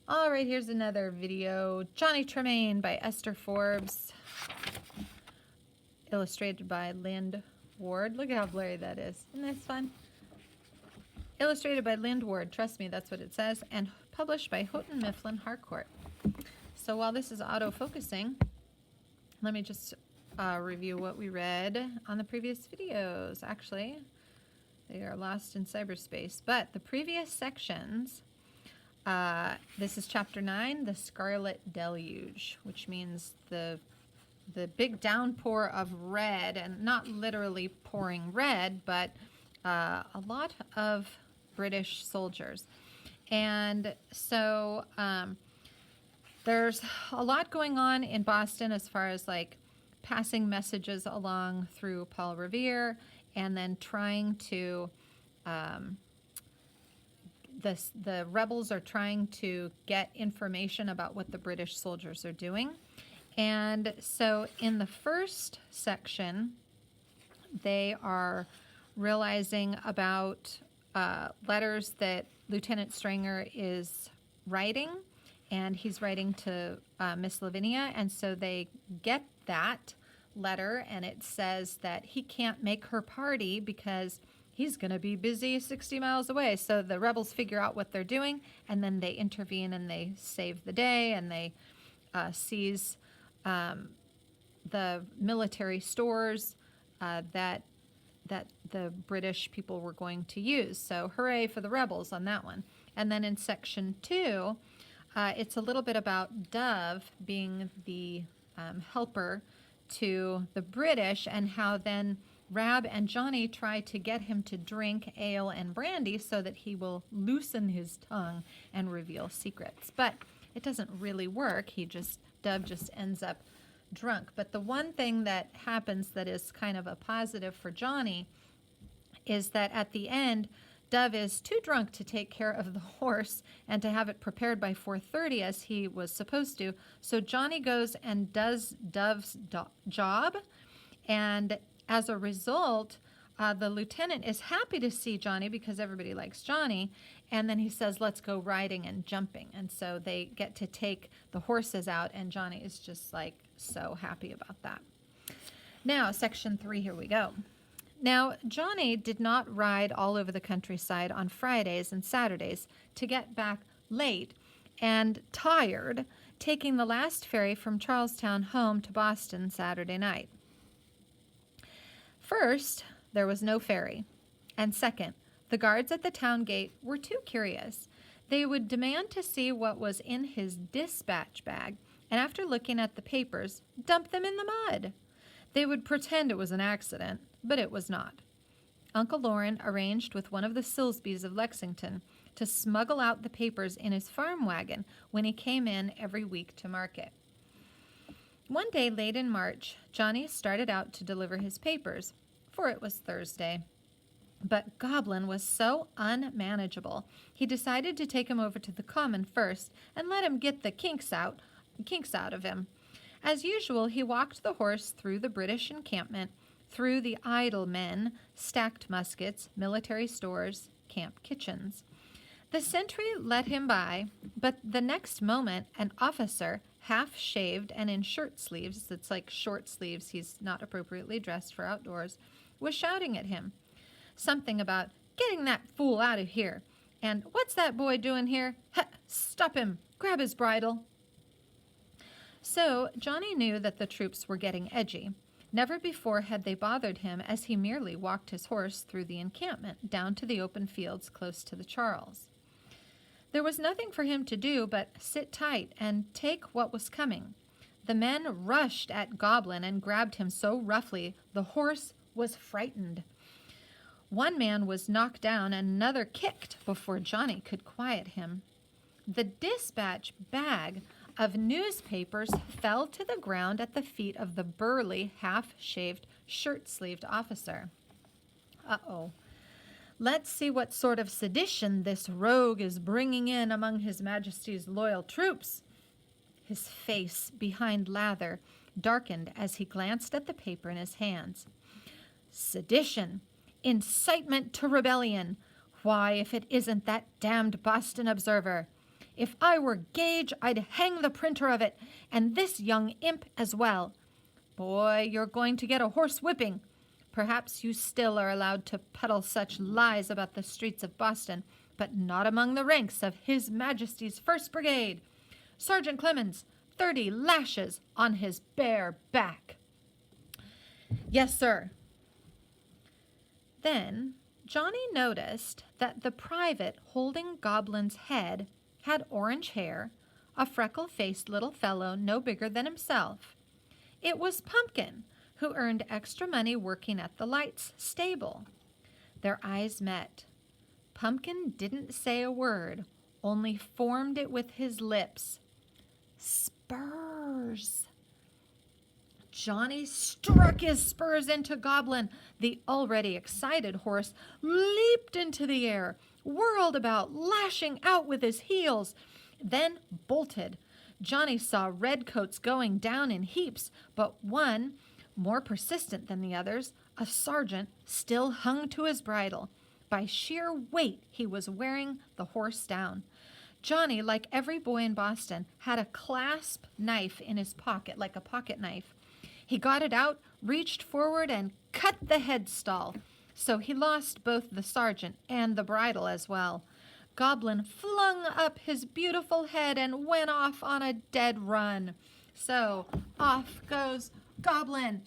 All right, here's another video. Johnny Tremaine by Esther Forbes. Illustrated by Lind Ward. Look at how blurry that is. Isn't that fun? Illustrated by Lind Ward. Trust me, that's what it says. And published by Houghton Mifflin Harcourt. So while this is auto-focusing, let me just review what we read on the previous videos. Actually, they are lost in cyberspace. But the previous sections, this is chapter 9, the Scarlet Deluge, which means the big downpour of red, and not literally pouring red, but a lot of British soldiers. And so there's a lot going on in Boston as far as like passing messages along through Paul Revere, and then trying to the rebels are trying to get information about what the British soldiers are doing. And so in the first section, they are realizing about letters that Lieutenant Stringer is writing, and he's writing to Miss Lavinia, and so they get that letter, and it says that he can't make her party because he's going to be busy 60 miles away. So the rebels figure out what they're doing, and then they intervene and they save the day, and they seize the military stores that the British people were going to use. So hooray for the rebels on that one. And then in section 2, it's a little bit about Dove being the helper to the British, and how then Rab and Johnny try to get him to drink ale and brandy so that he will loosen his tongue and reveal secrets. But it doesn't really work. Dove just ends up drunk. But the one thing that happens that is kind of a positive for Johnny is that at the end, Dove is too drunk to take care of the horse and to have it prepared by 4:30 as he was supposed to. So Johnny goes and does Dove's job, and as a result, the lieutenant is happy to see Johnny because everybody likes Johnny, and then he says, let's go riding and jumping. And so they get to take the horses out, and Johnny is just like so happy about that. Now, section 3, here we go. Now, Johnny did not ride all over the countryside on Fridays and Saturdays to get back late and tired, taking the last ferry from Charlestown home to Boston Saturday night. First, there was no ferry. And second, the guards at the town gate were too curious. They would demand to see what was in his dispatch bag, and after looking at the papers, dump them in the mud. They would pretend it was an accident, but it was not. Uncle Loren arranged with one of the Silsbys of Lexington to smuggle out the papers in his farm wagon when he came in every week to market. One day late in March, Johnny started out to deliver his papers, for it was Thursday. But Goblin was so unmanageable, he decided to take him over to the common first and let him get the kinks out of him. As usual, he walked the horse through the British encampment, through the idle men, stacked muskets, military stores, camp kitchens. The sentry let him by, but the next moment an officer, half-shaved and in shirt sleeves, it's like short sleeves, he's not appropriately dressed for outdoors, was shouting at him. Something about getting that fool out of here, and what's that boy doing here? Stop him! Grab his bridle! So Johnny knew that the troops were getting edgy. Never before had they bothered him, as he merely walked his horse through the encampment down to the open fields close to the Charles. There was nothing for him to do but sit tight and take what was coming. The men rushed at Goblin and grabbed him so roughly the horse was frightened. One man was knocked down and another kicked before Johnny could quiet him. The dispatch bag of newspapers fell to the ground at the feet of the burly, half-shaved, shirt-sleeved officer. Uh-oh. Let's see what sort of sedition this rogue is bringing in among His Majesty's loyal troops. His face, behind lather, darkened as he glanced at the paper in his hands. Sedition! Incitement to rebellion! Why, if it isn't that damned Boston Observer! If I were Gage, I'd hang the printer of it, and this young imp as well. Boy, you're going to get a horse whipping. Perhaps you still are allowed to peddle such lies about the streets of Boston, but not among the ranks of His Majesty's First Brigade. Sergeant Clemens, 30 lashes on his bare back. Yes, sir. Then Johnny noticed that the private holding Goblin's head had orange hair, a freckle-faced little fellow no bigger than himself. It was Pumpkin, who earned extra money working at the Lights stable. Their eyes met. Pumpkin didn't say a word, only formed it with his lips. Spurs. Johnny struck his spurs into Goblin. The already excited horse leaped into the air, whirled about, lashing out with his heels, then bolted. Johnny saw redcoats going down in heaps, but one, more persistent than the others, a sergeant, still hung to his bridle. By sheer weight, he was wearing the horse down. Johnny, like every boy in Boston, had a clasp knife in his pocket, like a pocket knife. He got it out, reached forward, and cut the headstall. So he lost both the sergeant and the bridle as well. Goblin flung up his beautiful head and went off on a dead run. So off goes Goblin.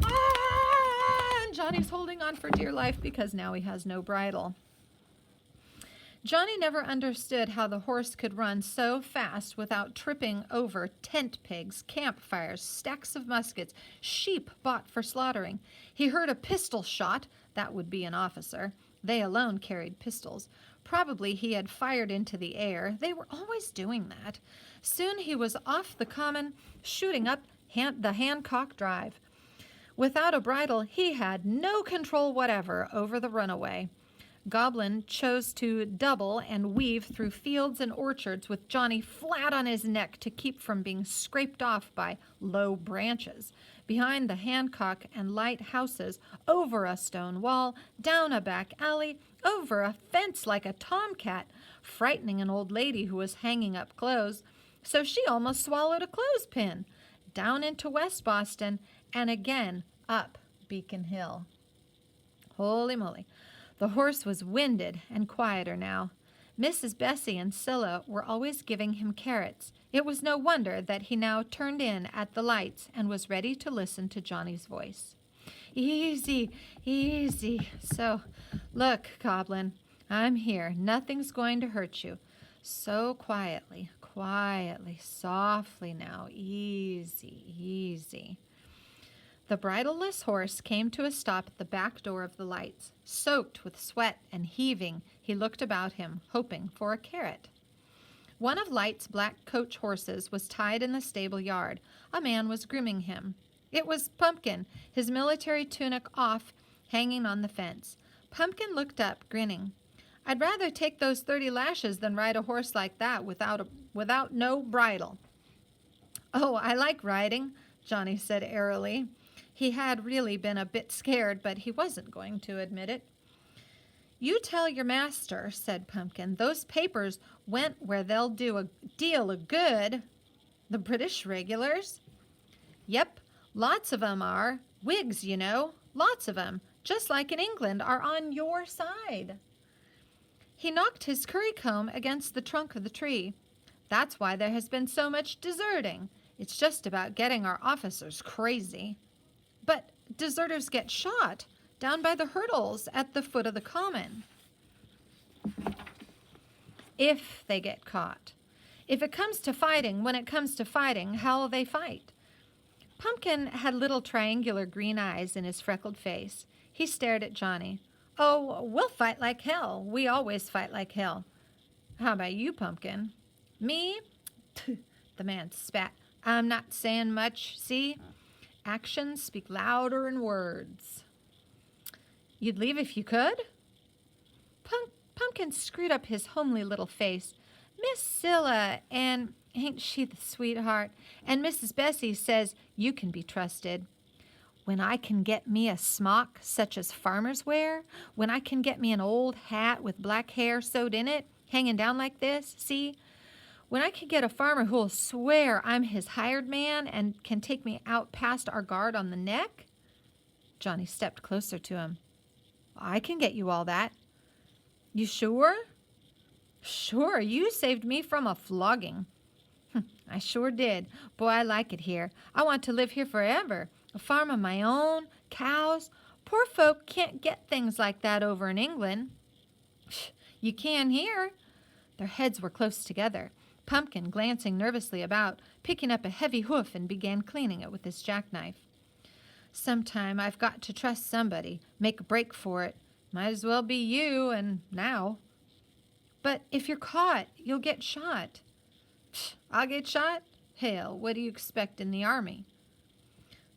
Ah! And Johnny's holding on for dear life because now he has no bridle. Johnny never understood how the horse could run so fast without tripping over tent pegs, campfires, stacks of muskets, sheep bought for slaughtering. He heard a pistol shot. That would be an officer. They alone carried pistols. Probably he had fired into the air. They were always doing that. Soon he was off the common, shooting up the Hancock Drive. Without a bridle, he had no control whatever over the runaway. Goblin chose to double and weave through fields and orchards with Johnny flat on his neck to keep from being scraped off by low branches. Behind the Hancock and Light houses, over a stone wall, down a back alley, over a fence like a tomcat, frightening an old lady who was hanging up clothes, so she almost swallowed a clothespin, down into West Boston, and again up Beacon Hill. Holy moly. The horse was winded and quieter now. Mrs. Bessie and Scylla were always giving him carrots. It was no wonder that he now turned in at the Lights and was ready to listen to Johnny's voice. Easy, easy. So, look, Goblin, I'm here. Nothing's going to hurt you. So quietly, softly now. Easy, easy. The bridleless horse came to a stop at the back door of the Lights. Soaked with sweat and heaving, he looked about him, hoping for a carrot. One of Light's black coach horses was tied in the stable yard. A man was grooming him. It was Pumpkin, his military tunic off, hanging on the fence. Pumpkin looked up, grinning. I'd rather take those 30 lashes than ride a horse like that without no bridle. Oh, I like riding, Johnny said airily. He had really been a bit scared, but he wasn't going to admit it. You tell your master, said Pumpkin, those papers went where they'll do a deal of good. The British regulars? Yep, lots of 'em are. Whigs, you know, lots of 'em, just like in England, are on your side. He knocked his currycomb against the trunk of the tree. That's why there has been so much deserting. It's just about getting our officers crazy. But deserters get shot down by the hurdles at the foot of the common. If they get caught. If it comes to fighting, when it comes to fighting, how'll they fight? Pumpkin had little triangular green eyes in his freckled face. He stared at Johnny. Oh, we'll fight like hell. We always fight like hell. How about you, Pumpkin? Me? The man spat. I'm not saying much, see? Actions speak louder than words. You'd leave if you could? Pumpkin screwed up his homely little face. Miss Scylla, and ain't she the sweetheart? And Mrs. Bessie says you can be trusted. When I can get me a smock such as farmers wear, when I can get me an old hat with black hair sewed in it, hanging down like this, see? When I can get a farmer who'll swear I'm his hired man and can take me out past our guard on the neck." Johnny stepped closer to him. "I can get you all that." "You sure?" "Sure, you saved me from a flogging." "I sure did. Boy, I like it here. I want to live here forever. A farm of my own, cows. Poor folk can't get things like that over in England." "You can here." Their heads were close together. Pumpkin glancing nervously about, picking up a heavy hoof and began cleaning it with his jackknife. "Sometime I've got to trust somebody, make a break for it. Might as well be you, and now." "But if you're caught, you'll get shot." "I'll get shot? Hell, what do you expect in the army?"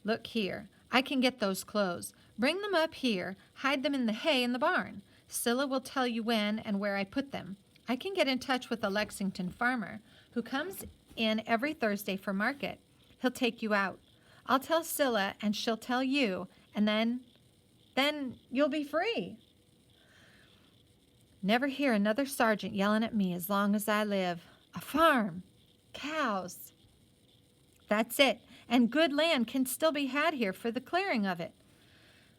"Look here, I can get those clothes. Bring them up here, hide them in the hay in the barn. Scylla will tell you when and where I put them. I can get in touch with a Lexington farmer who comes in every Thursday for market. He'll take you out. I'll tell Scylla and she'll tell you, and then you'll be free." Never hear another sergeant yelling at me as long as I live. A farm, cows. That's it, and good land can still be had here for the clearing of it.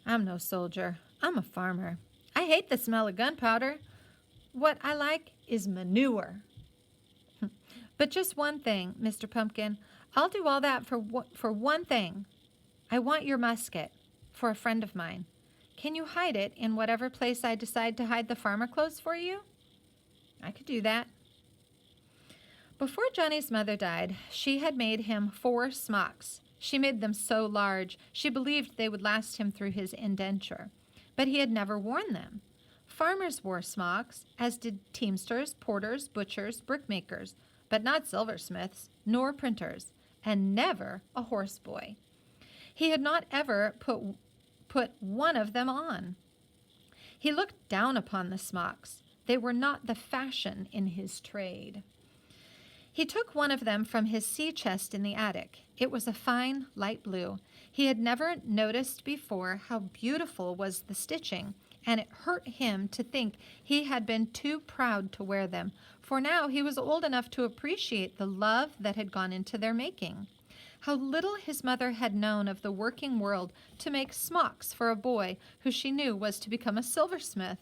I'm no soldier. I'm a farmer. I hate the smell of gunpowder. What I like is manure. But just one thing, Mr. Pumpkin. I'll do all that for one thing. I want your musket for a friend of mine. Can you hide it in whatever place I decide to hide the farmer clothes for you?" "I could do that." Before Johnny's mother died, she had made him 4 smocks. She made them so large, she believed they would last him through his indenture. But he had never worn them. Farmers wore smocks, as did teamsters, porters, butchers, brickmakers, but not silversmiths, nor printers, and never a horseboy. He had not ever put one of them on. He looked down upon the smocks. They were not the fashion in his trade. He took one of them from his sea chest in the attic. It was a fine light blue. He had never noticed before how beautiful was the stitching, and it hurt him to think he had been too proud to wear them, for now he was old enough to appreciate the love that had gone into their making. How little his mother had known of the working world to make smocks for a boy who she knew was to become a silversmith.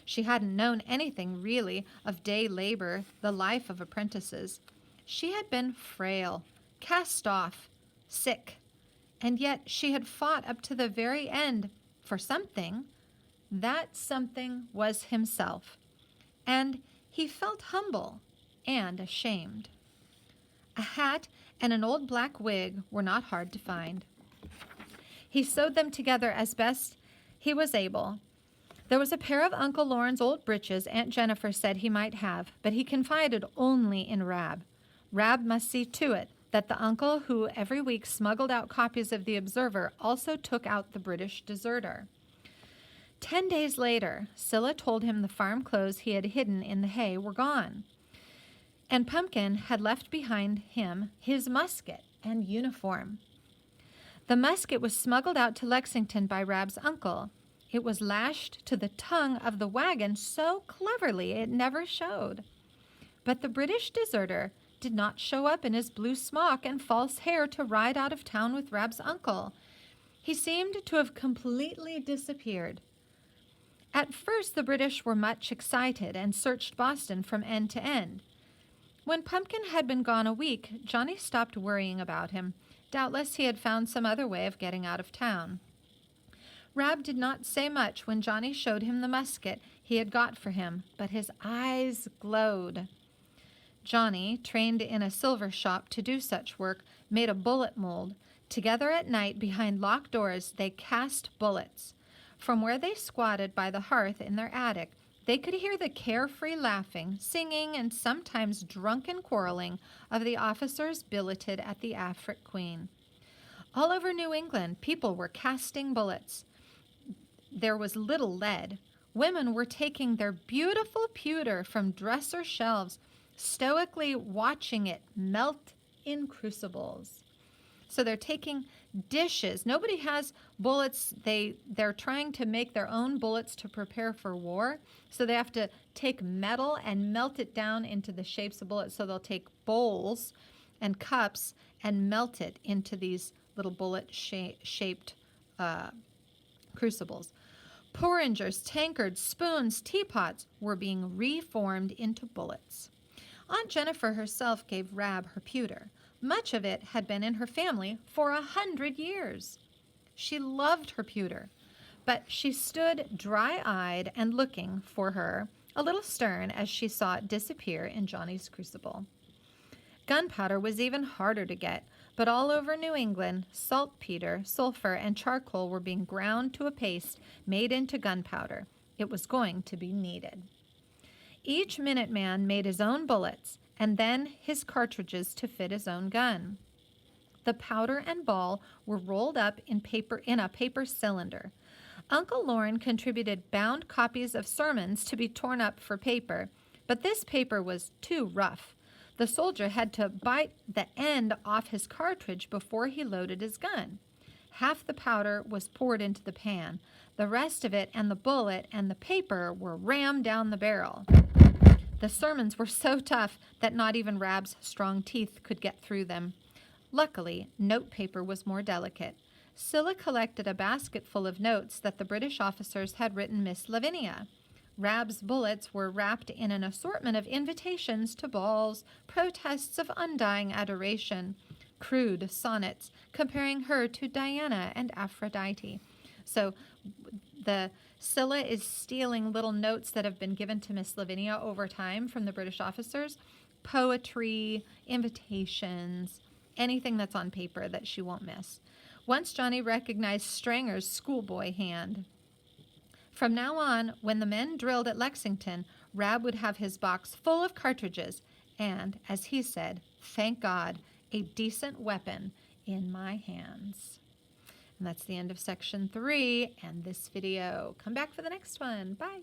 She hadn't known anything really of day labor, the life of apprentices. She had been frail, cast off, sick, and yet she had fought up to the very end for something. That something was himself, and he felt humble and ashamed. A hat and an old black wig were not hard to find. He sewed them together as best he was able. There was a pair of Uncle Lorne's old breeches Aunt Jennifer said he might have, but he confided only in Rab. Rab must see to it that the uncle who every week smuggled out copies of the Observer also took out the British Deserter. 10 days later, Scylla told him the farm clothes he had hidden in the hay were gone, and Pumpkin had left behind him his musket and uniform. The musket was smuggled out to Lexington by Rab's uncle. It was lashed to the tongue of the wagon so cleverly it never showed. But the British deserter did not show up in his blue smock and false hair to ride out of town with Rab's uncle. He seemed to have completely disappeared. At first, the British were much excited and searched Boston from end to end. When Pumpkin had been gone a week, Johnny stopped worrying about him. Doubtless he had found some other way of getting out of town. Rab did not say much when Johnny showed him the musket he had got for him, but his eyes glowed. Johnny, trained in a silver shop to do such work, made a bullet mold. Together at night, behind locked doors, they cast bullets. From where they squatted by the hearth in their attic, they could hear the carefree laughing, singing, and sometimes drunken quarreling of the officers billeted at the Afric Queen. All over New England, people were casting bullets. There was little lead. Women were taking their beautiful pewter from dresser shelves, stoically watching it melt in crucibles. So they're taking dishes. Nobody has bullets. They're trying to make their own bullets to prepare for war. So they have to take metal and melt it down into the shapes of bullets. So they'll take bowls and cups and melt it into these little bullet shaped crucibles. Porringers, tankards, spoons, teapots were being reformed into bullets. Aunt Jennifer herself gave Rab her pewter. Much of it had been in her family for 100 years. She loved her pewter, but she stood dry-eyed and looking for her, a little stern as she saw it disappear in Johnny's crucible. Gunpowder was even harder to get, but all over New England, saltpeter, sulfur, and charcoal were being ground to a paste made into gunpowder. It was going to be needed. Each Minuteman made his own bullets and then his cartridges to fit his own gun. The powder and ball were rolled up in a paper cylinder. Uncle Lorne contributed bound copies of sermons to be torn up for paper, but this paper was too rough. The soldier had to bite the end off his cartridge before he loaded his gun. Half the powder was poured into the pan. The rest of it and the bullet and the paper were rammed down the barrel. The sermons were so tough that not even Rab's strong teeth could get through them. Luckily, note paper was more delicate. Scylla collected a basket full of notes that the British officers had written Miss Lavinia. Rab's bullets were wrapped in an assortment of invitations to balls, protests of undying adoration, crude sonnets comparing her to Diana and Aphrodite. So the Scylla is stealing little notes that have been given to Miss Lavinia over time from the British officers, poetry, invitations, anything that's on paper that she won't miss. Once Johnny recognized Stranger's schoolboy hand. From now on, when the men drilled at Lexington, Rab would have his box full of cartridges and, as he said, thank God, a decent weapon in my hands. And that's the end of section 3 and this video. Come back for the next one. Bye.